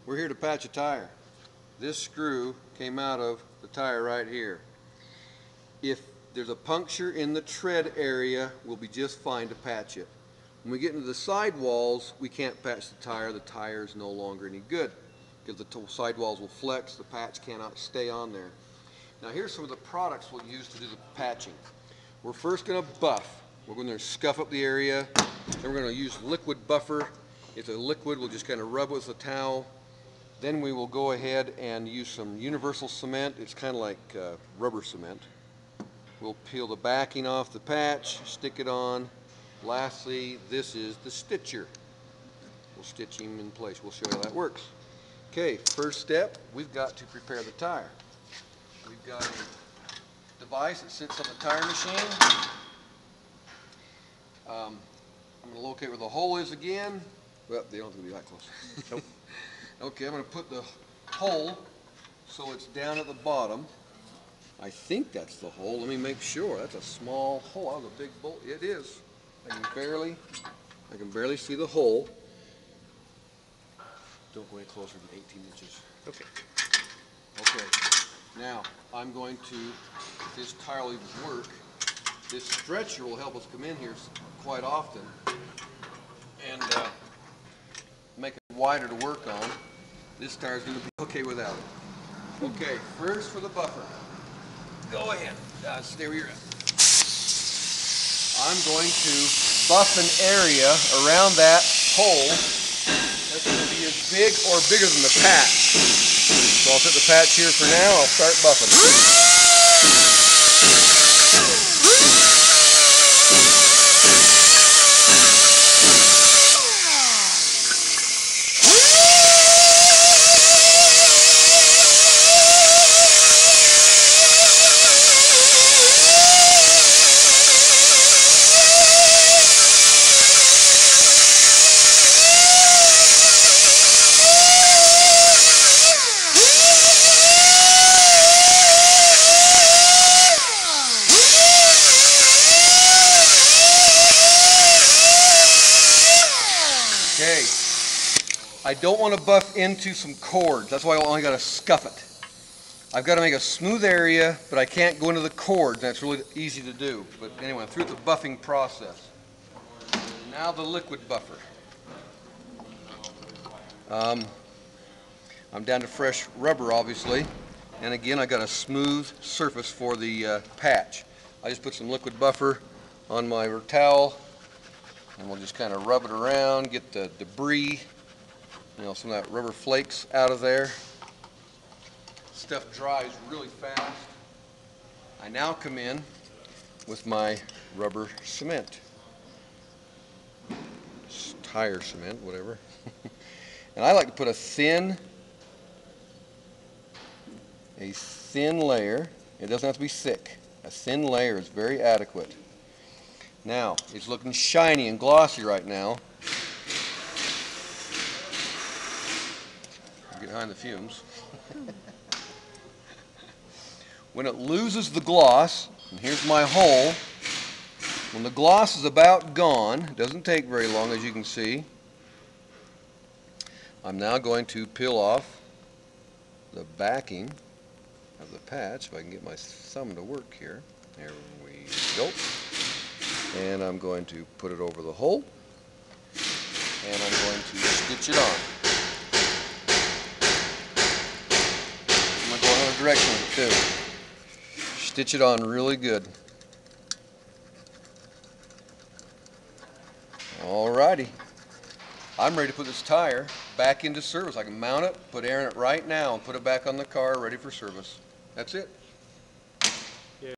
We're here to patch a tire. This screw came out of the tire right here. If there's a puncture in the tread area, we'll be just fine to patch it. When we get into the sidewalls, we can't patch the tire. The tire is no longer any good because the sidewalls will flex. The patch cannot stay on there. Now here's some of the products we'll use to do the patching. We're first going to buff. We're going to scuff up the area. Then we're going to use liquid buffer. It's a liquid. We'll just kind of rub it with a towel. Then we will go ahead and use some universal cement. It's kind of like rubber cement. We'll peel the backing off the patch, stick it on. Lastly, this is the stitcher. We'll stitch him in place. We'll show you how that works. Okay, first step, we've got to prepare the tire. We've got a device that sits on the tire machine. I'm going to locate where the hole is again. Well, they don't have to be that close. Nope. Okay, I'm going to put the hole so it's down at the bottom. I think that's the hole. Let me make sure. That's a small hole. That was a big bolt. It is. I can barely see the hole. Don't go any closer than 18 inches. Okay. Okay. Now, I'm going to, if this tire will even work, this stretcher will help us come in here quite often and make it wider to work on. This tire is going to be okay without it. Okay, first for the buffer. Go ahead. Stay where you're at. I'm going to buff an area around that hole that's going to be as big or bigger than the patch. So I'll set the patch here for now. I'll start buffing. Okay, I don't want to buff into some cords. That's why I only got to scuff it. I've got to make a smooth area, but I can't go into the cords. That's really easy to do. But anyway, I'm through the buffing process. Now the liquid buffer. I'm down to fresh rubber, obviously. And again, I got a smooth surface for the patch. I just put some liquid buffer on my towel. And we'll just kind of rub it around, get the debris, some of that rubber flakes out of there. Stuff dries really fast. I now come in with my rubber cement. Tire cement, whatever. And I like to put a thin layer. It doesn't have to be thick. A thin layer is very adequate. Now, it's looking shiny and glossy right now. Get behind the fumes. When it loses the gloss, and here's my hole, when the gloss is about gone, it doesn't take very long as you can see, I'm now going to peel off the backing of the patch, if I can get my thumb to work here. There we go. And I'm going to put it over the hole, and I'm going to stitch it on. I'm going to go another direction with it too. Stitch it on really good. Alrighty. I'm ready to put this tire back into service. I can mount it, put air in it right now, and put it back on the car ready for service. That's it.